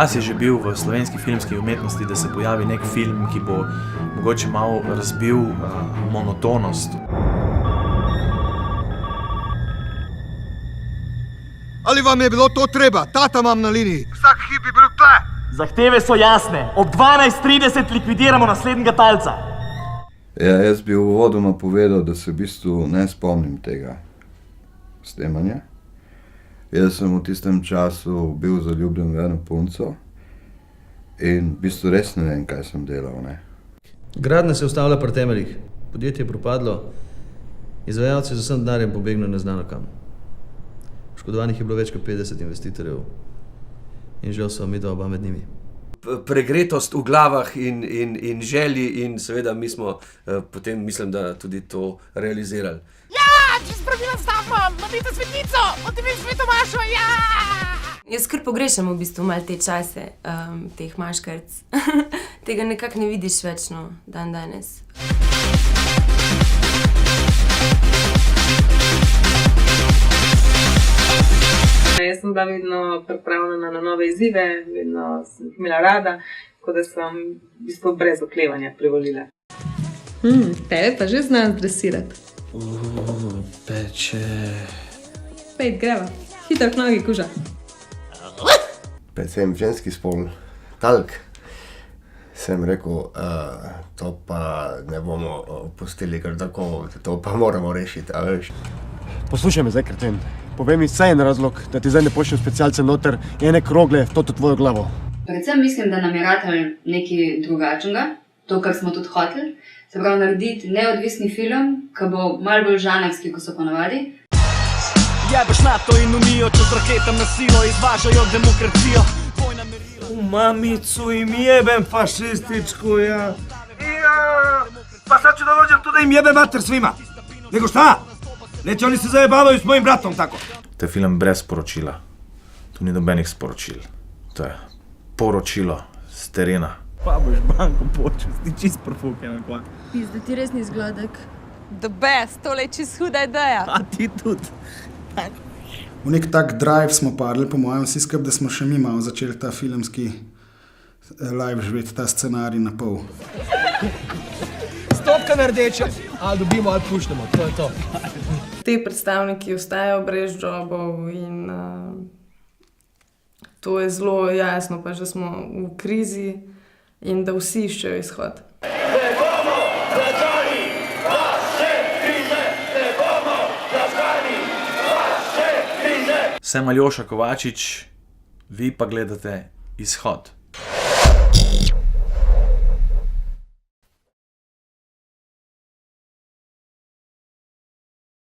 čas je že bil v slovenski filmski umetnosti, da se pojavi nek film, ki bo mogoče malo razbil monotonost. Ali vam je bilo to treba? Tata imam na liniji. Vsak hip bi bil tle. Zahteve so jasne. Ob 12:30 likvidiramo naslednjega talca. Ja, jaz bi uvodoma povedal, da se v bistvu ne spomnim tega snemanja. Jaz sem v tistem času bil zaljubljen v eno punco in v bistvu res ne vem, kaj sem delal, ne. Gradnja se ustavlja pri temeljih. Podjetje je propadlo, izvajalci z vsem denarjem pobegnili neznano kam. Poškodovanih je bilo več kot 50 investitorjev in žal so midva oba med njimi. Pregretost v glavah in želji in seveda mi smo potem, mislim, da tudi to realizirali. Ja, čez pravilen stav imam, naredite svetnico, potem sveto mašo, ja! Jaz kar pogrešam v bistvu malo te čase, teh maškarc. Tega nekako ne vidiš več, no, dan danes. Jaz sem bila vedno pripravljena na nove izzive, vedno sem imela rada, tako da sem v bistvu brez oklevanja privolila. Tebe pa že znam dresirati. Peče... Pejt, greva. Hitro k nogi, kuža. Predvsem ženski spol, talk. Sem rekel, to pa ne bomo pustili kar tako, to pa moramo rešiti, a veš. Poslušaj me zdaj, kreten. Povej mi vsaj en razlog, da ti zdaj ne pošljem specialce noter in ene krogle v to tvojo glavo. Predvsem mislim, da nam je ratalo nekaj drugačnega, to, kar smo tudi hoteli. Se pravi, narediti neodvisni film, ki bo malo bolj žanrski, kot so ponavadi. Jebeš NATO in Unijo, čez raketam na silo izvažajo demokracijo. U mamicu im jebem fašističku, ja. Pa sad ću da dođem tu da im jebem mater svima. Nego šta? Neće oni se zajebavaju s mojim bratom tako. To je film brez sporočila. Tu ni nobenih sporočil. To je poročilo s terena. Pa boš banko počel, si čist profuken, kva. Pizda, ti res nisi gladek. The best, tole je čist huda ideja. A ti tudi. V nek tak drive smo padli, po mojem, vsi skupaj, da smo še mi malo začeli ta filmski live živeti, ta scenarij na pol. Stopka na rdeče, ali dobimo, ali pušnemo, to je to. Te predstavniki ostajajo brez jobov in to je zelo jasno, pa že smo v krizi in da vsi iščejo izhod. Ne bomo plačali vaše krize, ne bomo plačali vaše krize. Sem Aljoša Kovačič, vi pa gledate Izhod.